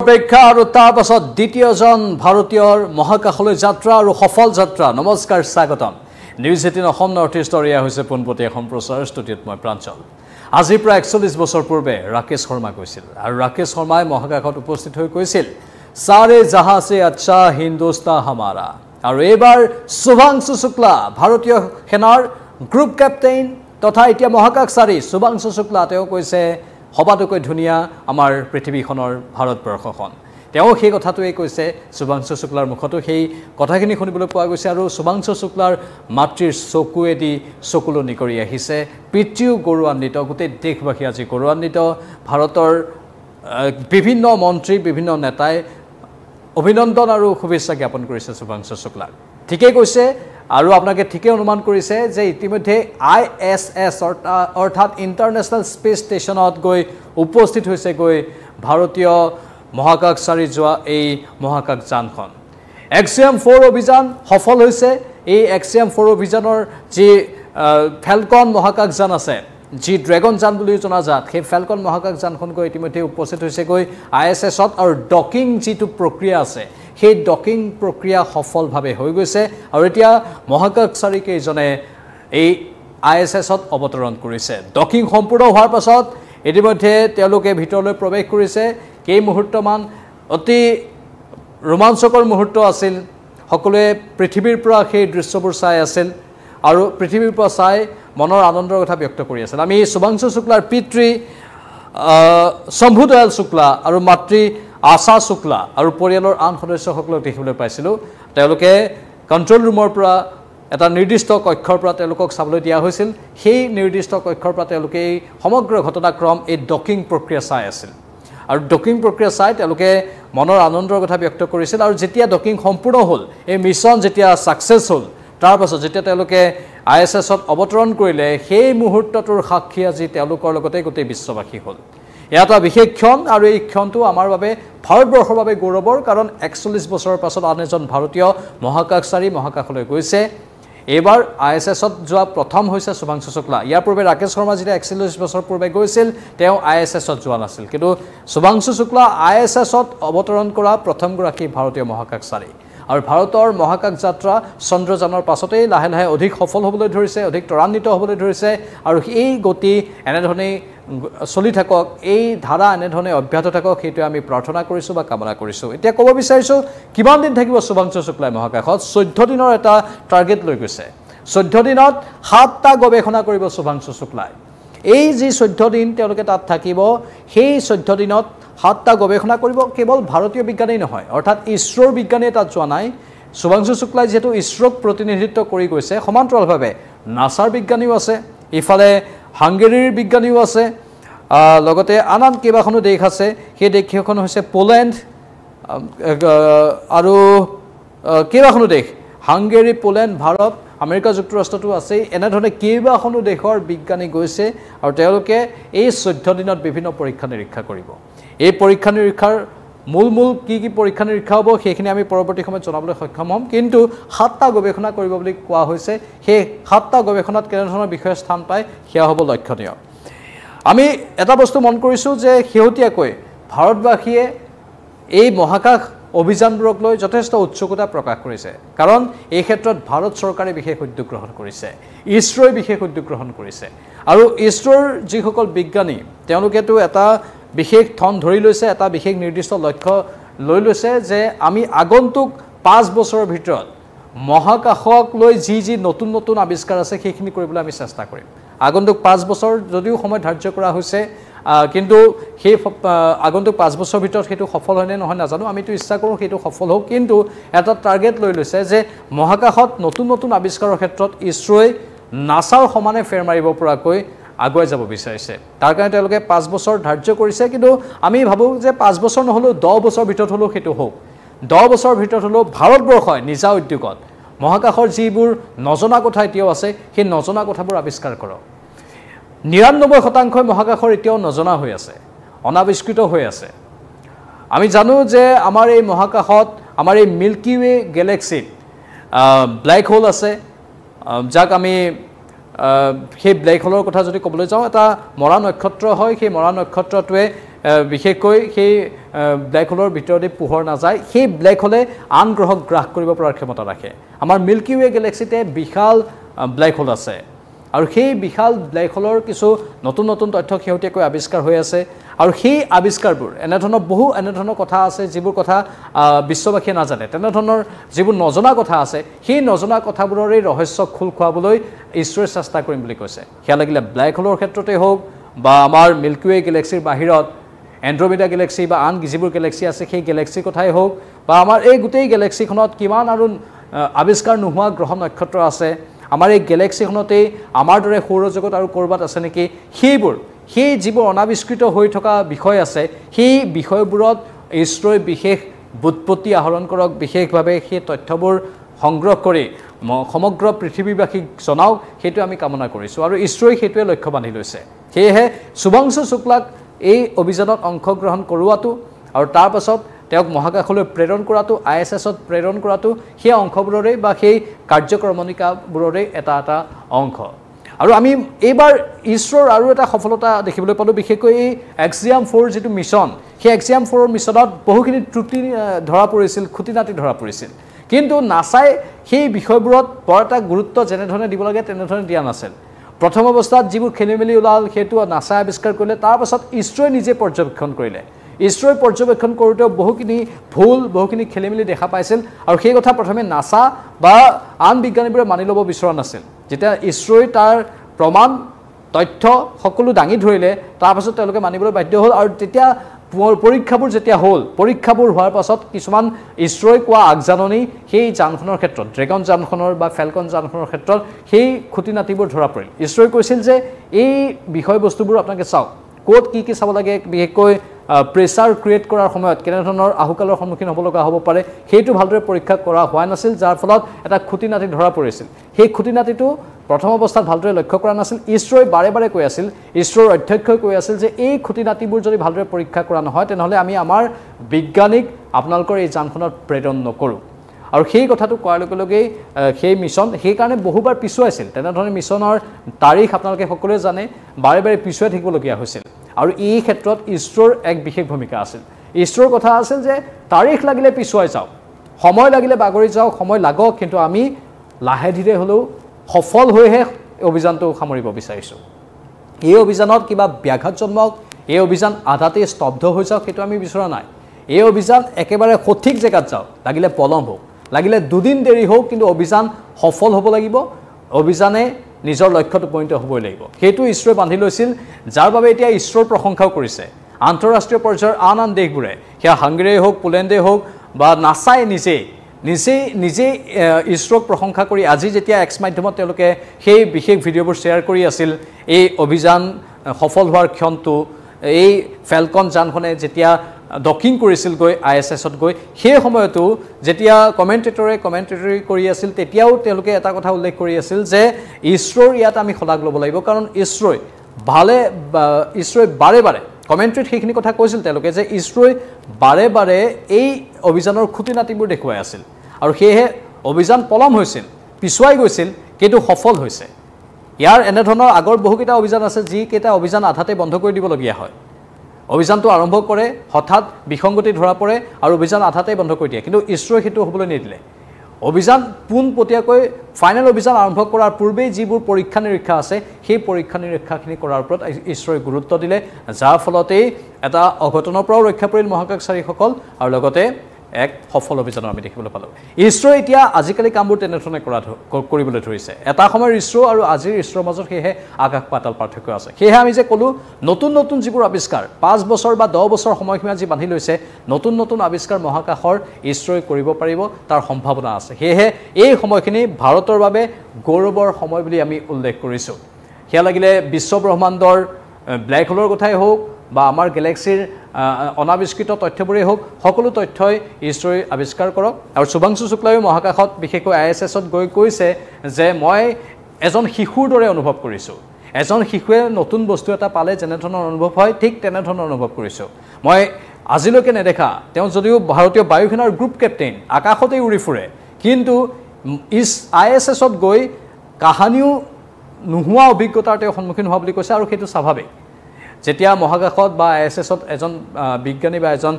অপেক্ষা আৰু তাৰ পাছত দ্বিতীয়জন ভাৰতীয়ৰ মহাকাশলৈ যাত্ৰা আৰু সফল যাত্ৰা নমস্কাৰ স্বাগতম নিউজ 18 অসম নৰ্থ ইষ্টৰ এয়া হৈছে পোনপটীয়া সম্প্ৰচাৰ ষ্টুডিঅ'ত মই প্ৰাঞ্চল আজি প্ৰায় 41 বছৰ পূৰ্বে ৰাকেশ শৰ্মা কৈছিল আৰু ৰাকেশ শৰ্মাই মহাকাশত উপস্থিত হৈ কৈছিল সাৰে জাহাঁ সে আচ্ছা হিন্দুস্তান হামাৰা আৰু এবাৰ শুভাংশু শুক্লা ভাৰতীয় সেনাৰ গ্ৰুপ কেপ্টেইন তথা এতিয়া মহাকাশচাৰী শুভাংশু শুক্লা তেওঁ কৈছে হবাতকৈ ধুনিয়া আমাৰ পৃথিৱীখনৰ ভাৰতবৰ্ষখন তেওঁ সেই কথাটোৱে কৈছে শুভাংশু শুক্লাৰ মুখতো সেই কথাখিনি শুনিবলৈ পোৱা গৈছে আৰু শুভাংশু শুক্লাৰ মাতৃৰ চকুৱেদি চকুলনি কৰি আহিছে পিতৃও গৌৰৱান্বিত গোটেই দেশবাসী আজি গৌৰৱান্বিত ভাৰতৰ বিভিন্ন মন্ত্ৰী বিভিন্ন নেতাই অভিনন্দন আৰু শুভেচ্ছা জ্ঞাপন কৰিছে শুভাংশু শুক্লাক ঠিকই কৈছে আৰু আপোনাকে ঠিকে অনুমান কৰিছে যে ইতিমধ্যে ISS অৰ্থাৎ ইণ্টাৰনেশ্যনেল স্পেচ ষ্টেচনত গৈ উপস্থিত হৈছে গৈ ভাৰতীয় মহাকাশচাৰী যোৱা এই মহাকাশ যানখন এক্সিয়াম 4 অভিযান সফল হৈছে এই এক্সিয়াম 4 অভিযানৰ যি ফেলকন মহাকাশ যান আছে যি ড্ৰেগন যান বুলি জনাজাত সেই ফেলকন মহাকাশ যানখন গৈ ইতিমধ্যে উপস্থিত হৈছে গৈ ISSত আৰু ডকিং যিটো প্ৰক্ৰিয়া আছে সেই ডকিং প্ৰক্ৰিয়া সফলভাৱে হৈ গৈছে আৰু এতিয়া মহাকাশচাৰী কেইজনে এই ISSত অৱতৰণ কৰিছে ডকিং সম্পূৰ্ণ হোৱাৰ পাছত ইতিমধ্যে তেওঁলোকে ভিতৰলৈ প্ৰৱেশ কৰিছে কেই মুহূৰ্তমান অতি ৰোমাঞ্চকৰ মুহূৰ্ত আছিল সকলোৱে পৃথিৱীৰ পৰা সেই দৃশ্যবোৰ চাই আছিল আৰু পৃথিৱীৰ পৰা চাই মনৰ আনন্দৰ কথা ব্যক্ত কৰি আছিল আমি শুভাংশু শুক্লাৰ পিতৃ শম্ভুদয়াল শুক্লা আৰু মাতৃ আশা শুক্লা আৰু পৰিয়ালৰ আন সদস্যসকলক দেখিবলৈ পাইছিলোঁ তেওঁলোকে কণ্ট্ৰল ৰুমৰ পৰা এটা নিৰ্দিষ্ট কক্ষৰ পৰা তেওঁলোকক চাবলৈ দিয়া হৈছিল সেই নিৰ্দিষ্ট কক্ষৰ পৰা তেওঁলোকে এই সমগ্ৰ ঘটনাক্ৰম এই ডকিং প্ৰক্ৰিয়া চাই আছিল আৰু ডকিং প্ৰক্ৰিয়া চাই তেওঁলোকে মনৰ আনন্দৰ কথা ব্যক্ত কৰিছিল আৰু যেতিয়া ডকিং সম্পূৰ্ণ হ'ল এই মিছন যেতিয়া ছাকচেছ হ'ল তাৰ পাছত যেতিয়া তেওঁলোকে ISSত অৱতৰণ কৰিলে সেই মুহূৰ্তটোৰ সাক্ষী আজি তেওঁলোকৰ লগতে গোটেই বিশ্ববাসী হ'ল এটা বিশেষ ক্ষণ আৰু এই ক্ষণটো আমাৰ বাবে ভাৰতবৰ্ষৰ বাবে গৌৰৱৰ কাৰণ 41 বছৰৰ পাছত আন এজন ভাৰতীয় মহাকাশচাৰী মহাকাশলৈ গৈছে এবাৰ ISSত যোৱা প্ৰথম হৈছে শুভাংশু শুক্লা ইয়াৰ পূৰ্বে ৰাকেশ শৰ্মা যেতিয়া 41 বছৰ পূৰ্বে গৈছিল তেওঁ ISSত যোৱা নাছিল কিন্তু শুভাংশু শুক্লা ISSত অৱতৰণ কৰা প্ৰথমগৰাকী ভাৰতীয় মহাকাশচাৰী আৰু ভাৰতৰ মহাকাশ যাত্ৰা চন্দ্ৰযানৰ পাছতেই লাহে লাহে অধিক সফল হ'বলৈ ধৰিছে অধিক ত্বৰান্বিত হ'বলৈ ধৰিছে আৰু এই গতি এনেধৰণে চলি থাকক এই ধাৰা এনেধৰণে অব্যাহত থাকক সেইটো আমি প্ৰাৰ্থনা কৰিছোঁ বা কামনা কৰিছোঁ এতিয়া ক'ব বিচাৰিছোঁ কিমান দিন থাকিব শুভাংশু শুক্লাই মহাকাশত 14 দিনৰ এটা টাৰ্গেট লৈ গৈছে 14 দিনত 7টা গৱেষণা কৰিব শুভাংশু শুক্লাই এই যি 14 দিন তেওঁলোকে তাত থাকিব সেই 14 দিনত 7টা গৱেষণা কৰিব কেৱল ভাৰতীয় বিজ্ঞানী নহয় অৰ্থাৎ ইছৰোৰ বিজ্ঞানীয়ে তাত যোৱা নাই শুভাংশু শুক্লাই যেহেতু ইছৰোক প্ৰতিনিধিত্ব কৰি গৈছে সমান্তৰালভাৱে নাছাৰ বিজ্ঞানীও আছে ইফালে হাংগেৰীৰ বিজ্ঞানীও আছে লগতে আন কেইবাখনো দেশ আছে সেই দেশকেইখন হৈছে পোলেণ্ড আৰু কেইবাখনো দেশ হাংগেৰী পোলেণ্ড ভাৰত আমেৰিকা যুক্তৰাষ্ট্ৰটো আছে এনেধৰণে কেইবাখনো দেশৰ বিজ্ঞানী গৈছে আৰু তেওঁলোকে এই 14 দিনত বিভিন্ন পৰীক্ষা নিৰীক্ষা কৰিব এই পৰীক্ষা নিৰীক্ষাৰ মূল কি পৰীক্ষা নিৰীক্ষা হ'ব সেইখিনি আমি পৰৱৰ্তী সময়ত জনাবলৈ সক্ষম হ'ম কিন্তু 7টা গৱেষণা কৰিব বুলি কোৱা হৈছে সেই 7টা গৱেষণাত কেনেধৰণৰ বিষয় স্থান পায় সেয়া হ'ব লক্ষণীয় আমি এটা বস্তু মন কৰিছোঁ যে শেহতীয়াকৈ ভাৰতবাসীয়ে এই মহাকাশ অভিযানবোৰক লৈ যথেষ্ট উৎসুকতা প্ৰকাশ কৰিছে কাৰণ এই ক্ষেত্ৰত ভাৰত চৰকাৰে বিশেষ উদ্যোগ গ্ৰহণ কৰিছে ইছৰোই বিশেষ উদ্যোগ গ্ৰহণ কৰিছে আৰু ইছৰোৰ যিসকল বিজ্ঞানী তেওঁলোকেতো এটা বিশেষ থন ধৰি লৈছে এটা বিশেষ নিৰ্দিষ্ট লক্ষ্য লৈ লৈছে যে আমি আগন্তুক 5 বছৰৰ ভিতৰত মহাকাশক লৈ যি নতুন নতুন আৱিষ্কাৰ আছে সেইখিনি কৰিবলৈ আমি চেষ্টা কৰিম আগন্তুক 5 বছৰ যদিও সময় ধাৰ্য কৰা হৈছে কিন্তু সেই আগন্তুক 5 বছৰৰ ভিতৰত সেইটো সফল হয় নে নহয় নাজানো আমিতো ইচ্ছা কৰোঁ সেইটো সফল হওক কিন্তু এটা টাৰ্গেট লৈ লৈছে যে মহাকাশত নতুন নতুন আৱিষ্কাৰৰ ক্ষেত্ৰত ইছৰোই নাছাৰ সমানে ফেৰ মাৰিব পৰাকৈ আগুৱাই যাব বিচাৰিছে তাৰ কাৰণে তেওঁলোকে 5 বছৰ ধাৰ্য কৰিছে কিন্তু আমি ভাবোঁ যে 5 বছৰ নহ'লেও 10 বছৰ ভিতৰত হ'লেও সেইটো হওক 10 বছৰৰ ভিতৰত হ'লেও ভাৰতবৰ্ষই নিজা উদ্যোগত মহাকাশৰ যিবোৰ নজনা কথা এতিয়াও আছে সেই নজনা কথাবোৰ আৱিষ্কাৰ কৰক 99% মহাকাশৰ এতিয়াও নজনা হৈ আছে অনাৱিষ্কৃত হৈ আছে আমি জানো যে আমাৰ এই মহাকাশত আমাৰ এই মিল্কি ৱে গেলেক্সিত ব্লেক হোল আছে যাক আমি সেই ব্লেক হোলৰ কথা যদি ক'বলৈ যাওঁ এটা মৰা নক্ষত্ৰ হয় সেই মৰা নক্ষত্ৰটোৱে বিশেষকৈ সেই ব্লেক হোলৰ ভিতৰতে পোহৰ নাযায় সেই ব্লেক হোলে আন গ্ৰহক গ্ৰাস কৰিব পৰাৰ ক্ষমতা ৰাখে আমাৰ মিল্কি ৱে গেলেক্সিতে বিশাল ব্লেক হোল আছে আৰু সেই বিশাল ব্লেক হোলৰ কিছু নতুন নতুন তথ্য শেহতীয়াকৈ আৱিষ্কাৰ হৈ আছে আৰু সেই আৱিষ্কাৰবোৰ এনেধৰণৰ বহু এনেধৰণৰ কথা আছে যিবোৰ কথা বিশ্ববাসীয়ে নাজানে তেনেধৰণৰ যিবোৰ নজনা কথা আছে সেই নজনা কথাবোৰৰে ৰহস্য খোল খোৱাবলৈ ঈশ্বৰে চেষ্টা কৰিম বুলি কৈছে সেয়া লাগিলে ব্লেক হোলৰ ক্ষেত্ৰতে হওক বা আমাৰ মিল্কি ৱে গেলেক্সিৰ বাহিৰত এন্ড্ৰমেডা গেলেক্সি বা আন যিবোৰ গেলেক্সি আছে সেই গেলেক্সিৰ কথাই হওক বা আমাৰ এই গোটেই গেলেক্সিখনত কিমান আৰু আৱিষ্কাৰ নোহোৱা গ্ৰহ নক্ষত্ৰ আছে আমাৰ এই গেলেক্সিখনতে আমাৰ দৰে সৌৰজগত আৰু ক'ৰবাত আছে নেকি সেইবোৰ সেই যিবোৰ অনাবিষ্কৃত হৈ থকা বিষয় আছে সেই বিষয়বোৰত ঈশ্বৰে বিশেষ বুৎপত্তি আহৰণ কৰক বিশেষভাৱে সেই তথ্যবোৰ সংগ্ৰহ কৰি সমগ্ৰ পৃথিৱীবাসীক জনাওক সেইটো আমি কামনা কৰিছোঁ আৰু ঈশ্বৰে সেইটোৱে লক্ষ্য বান্ধি লৈছে সেয়েহে শুভাংশু শুক্লাক এই অভিযানত অংশগ্ৰহণ কৰোৱাটো আৰু তাৰ পাছত তেওঁক মহাকাশলৈ প্ৰেৰণ কৰাটো ISSত প্ৰেৰণ কৰাটো সেই অংশবোৰৰে বা সেই কাৰ্যক্ৰমণিকাবোৰৰে এটা এটা অংশ আৰু আমি এইবাৰ ইছৰোৰ আৰু এটা সফলতা দেখিবলৈ পালোঁ বিশেষকৈ এই এক্সিয়াম 4 যিটো মিছন সেই এক্সিয়াম 4ৰ মিছনত বহুখিনি ত্ৰুটি ধৰা পৰিছিল খুটি নাটি ধৰা পৰিছিল কিন্তু নাছাই সেই বিষয়বোৰত বৰ এটা গুৰুত্ব যেনেধৰণে দিব লাগে তেনেধৰণে দিয়া নাছিল প্ৰথম অৱস্থাত যিবোৰ খেলিমেলি ওলাল সেইটো নাছাই আৱিষ্কাৰ কৰিলে তাৰ পাছত ইছৰোৱে নিজে পৰ্যবেক্ষণ কৰিলে ইছৰোৱে পৰ্যবেক্ষণ কৰোঁতে বহুখিনি ভুল বহুখিনি খেলিমেলি দেখা পাইছিল আৰু সেই কথা প্ৰথমে নাছা বা আন বিজ্ঞানীবোৰে মানি ল'ব বিচৰা নাছিল যেতিয়া ইছৰোৱে তাৰ প্ৰমাণ তথ্য সকলো দাঙি ধৰিলে তাৰ পাছত তেওঁলোকে মানিবলৈ বাধ্য হ'ল আৰু তেতিয়া পৰীক্ষাবোৰ যেতিয়া হ'ল পৰীক্ষাবোৰ হোৱাৰ পাছত কিছুমান ইছৰোই কোৱা আগজাননী সেই যানখনৰ ক্ষেত্ৰত ড্ৰেগন যানখনৰ বা ফেলকন যানখনৰ ক্ষেত্ৰত সেই খুটি নাটিবোৰ ধৰা পৰিল ইছৰোই কৈছিল যে এই বিষয়বস্তুবোৰ আপোনালোকে চাওক ক'ত কি চাব লাগে বিশেষকৈ প্ৰেছাৰ ক্ৰিয়েট কৰাৰ সময়ত কেনেধৰণৰ আহুকালৰ সন্মুখীন হ'ব লগা হ'ব পাৰে সেইটো ভালদৰে পৰীক্ষা কৰা হোৱা নাছিল যাৰ ফলত এটা খুটি নাটি ধৰা পৰিছিল সেই খুটি নাটিটো প্ৰথম অৱস্থাত ভালদৰে লক্ষ্য কৰা নাছিল ইছৰোই বাৰে বাৰে কৈ আছিল ইছৰোৰ অধ্যক্ষই কৈ আছিল যে এই খুটি নাটিবোৰ যদি ভালদৰে পৰীক্ষা কৰা নহয় তেনেহ'লে আমি আমাৰ বিজ্ঞানিক আপোনালোকৰ এই যানখনত প্ৰেৰণ নকৰোঁ আৰু সেই কথাটো কোৱাৰ লগে লগেই সেই মিছন সেইকাৰণে বহুবাৰ পিছুৱাইছিল তেনেধৰণে মিছনৰ তাৰিখ আপোনালোকে সকলোৱে জানে বাৰে বাৰে পিছুৱাই থাকিবলগীয়া হৈছিল আৰু এই ক্ষেত্ৰত ইছৰোৰ এক বিশেষ ভূমিকা আছিল ইছৰোৰ কথা আছিল যে তাৰিখ লাগিলে পিছুৱাই যাওক সময় লাগিলে বাগৰি যাওক সময় লাগক কিন্তু আমি লাহে ধীৰে হ'লেও সফল হৈহে অভিযানটো সামৰিব বিচাৰিছোঁ এই অভিযানত কিবা ব্যাঘাত জন্মক এই অভিযান আধাতেই স্তব্ধ হৈ যাওক সেইটো আমি বিচৰা নাই এই অভিযান একেবাৰে সঠিক জেগাত যাওক লাগিলে পলম হোক লাগিলে দুদিন দেৰি হোক কিন্তু অভিযান সফল হ'ব লাগিব অভিযানে নিজৰ লক্ষ্যত উপনীত হ'বই লাগিব সেইটো ইছৰোৱে বান্ধি লৈছিল যাৰ বাবে এতিয়া ইছৰোৰ প্ৰশংসাও কৰিছে আন্তঃৰাষ্ট্ৰীয় পৰ্যায়ৰ আন দেশবোৰে সেয়া হাংগেৰীয়ে হওক পোলেণ্ডে হওক বা নাছাই নিজে ইছৰোক প্ৰশংসা কৰি আজি যেতিয়া এক্স মাধ্যমত তেওঁলোকে সেই বিশেষ ভিডিঅ'বোৰ শ্বেয়াৰ কৰি আছিল এই অভিযান সফল হোৱাৰ ক্ষণটো এই ফেলকন যানখনে যেতিয়া ডকিং কৰিছিল গৈ ISSত গৈ সেই সময়তো যেতিয়া কমেণ্টেটৰি কৰি আছিল তেতিয়াও তেওঁলোকে এটা কথা উল্লেখ কৰি আছিল যে ইছৰোৰ ইয়াত আমি শলাগ ল'ব লাগিব কাৰণ ইছৰোই বাৰে বাৰে কমেণ্ট্ৰিত সেইখিনি কথা কৈছিল তেওঁলোকে যে ইছৰোই বাৰে বাৰে এই অভিযানৰ খুটি নাটিবোৰ দেখুৱাই আছিল আৰু সেয়েহে অভিযান পলম হৈছিল পিছুৱাই গৈছিল কিন্তু সফল হৈছে ইয়াৰ এনেধৰণৰ আগৰ বহুকেইটা অভিযান আছে যিকেইটা অভিযান আধাতে বন্ধ কৰি দিবলগীয়া হয় অভিযানটো আৰম্ভ কৰে হঠাৎ বিসংগতি ধৰা পৰে আৰু অভিযান আধাতে বন্ধ কৰি দিয়ে কিন্তু ইছৰোই সেইটো হ'বলৈ নিদিলে অভিযান পোনপটীয়াকৈ ফাইনেল অভিযান আৰম্ভ কৰাৰ পূৰ্বেই যিবোৰ পৰীক্ষা নিৰীক্ষা আছে সেই পৰীক্ষা নিৰীক্ষাখিনি কৰাৰ ওপৰত ইছৰোই গুৰুত্ব দিলে যাৰ ফলতেই এটা অঘটনৰ পৰাও ৰক্ষা পৰিল মহাকাশচাৰীসকল আৰু লগতে এক সফল অভিযান আমি দেখিবলৈ পালোঁ ইছৰোই এতিয়া আজিকালি কামবোৰ তেনেধৰণে কৰিবলৈ ধৰিছে এটা সময়ৰ ইছৰো আৰু আজিৰ ইছৰোৰ মাজত সেয়েহে আকাশ পাতাল পাৰ্থক্য আছে সেয়েহে আমি যে ক'লোঁ নতুন যিবোৰ আৱিষ্কাৰ 5 বছৰ বা 10 বছৰ সময়সীমা যি বান্ধি লৈছে নতুন আৱিষ্কাৰ মহাকাশৰ ইছৰোই কৰিব পাৰিব তাৰ সম্ভাৱনা আছে সেয়েহে এই সময়খিনি ভাৰতৰ বাবে গৌৰৱৰ সময় বুলি আমি উল্লেখ কৰিছোঁ সেয়া লাগিলে বিশ্ব ব্ৰহ্মাণ্ডৰ ব্লেক হোলৰ কথাই হওক বা আমাৰ গেলেক্সিৰ অনাবিষ্কৃত তথ্যবোৰেই হওক সকলো তথ্যই ইছৰোই আৱিষ্কাৰ কৰক আৰু শুভাংশু শুক্লায়ো মহাকাশত বিশেষকৈ ISSত গৈ কৈছে যে মই এজন শিশুৰ দৰে অনুভৱ কৰিছোঁ এজন শিশুৱে নতুন বস্তু এটা পালে যেনেধৰণৰ অনুভৱ হয় ঠিক তেনেধৰণৰ অনুভৱ কৰিছোঁ মই আজিলৈকে নেদেখা তেওঁ যদিও ভাৰতীয় বায়ুসেনাৰ গ্ৰুপ কেপ্টেইন আকাশতেই উৰি ফুৰে কিন্তু ISSত গৈ কাহানিও নোহোৱা অভিজ্ঞতাৰ তেওঁ সন্মুখীন হোৱা বুলি কৈছে আৰু সেইটো স্বাভাৱিক যেতিয়া মহাকাশত বা ISSত এজন বিজ্ঞানী বা এজন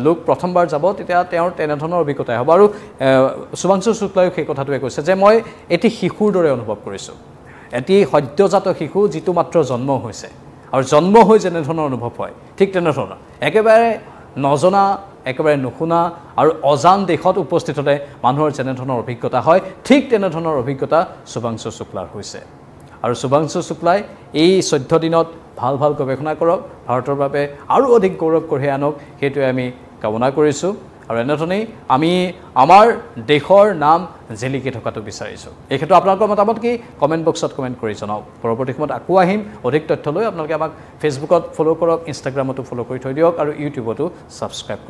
লোক প্ৰথমবাৰ যাব তেতিয়া তেওঁৰ তেনেধৰণৰ অভিজ্ঞতা হ'ব আৰু শুভাংশু শুক্লায়ো সেই কথাটোৱে কৈছে যে মই এটি শিশুৰ দৰে অনুভৱ কৰিছোঁ এটি সদ্যজাত শিশু যিটো মাত্ৰ জন্ম হৈছে আৰু জন্ম হৈ যেনেধৰণৰ অনুভৱ হয় ঠিক তেনেধৰণৰ একেবাৰে নজনা একেবাৰে নুশুনা আৰু অজান দেশত উপস্থিত হ'লে মানুহৰ যেনেধৰণৰ অভিজ্ঞতা হয় ঠিক তেনেধৰণৰ অভিজ্ঞতা শুভাংশু শুক্লাৰ হৈছে আৰু শুভাংশু শুক্লাই এই 14 দিনত ভাল ভাল গৱেষণা কৰক ভাৰতৰ বাবে আৰু অধিক গৌৰৱ কঢ়িয়াই আনক সেইটোৱে আমি কামনা কৰিছোঁ আৰু এনেধৰণেই আমি আমাৰ দেশৰ নাম জিলিকি থকাটো বিচাৰিছোঁ এই ক্ষেত্ৰত আপোনালোকৰ মতামত কি কমেণ্ট বক্সত কমেণ্ট কৰি জনাওক পৰৱৰ্তী সময়ত আকৌ আহিম অধিক তথ্য লৈ আপোনালোকে আমাক ফেচবুকত ফ'ল' কৰক ইনষ্টাগ্ৰামতো ফ'ল' কৰি থৈ দিয়ক আৰু ইউটিউবতো ছাবস্ক্ৰাইব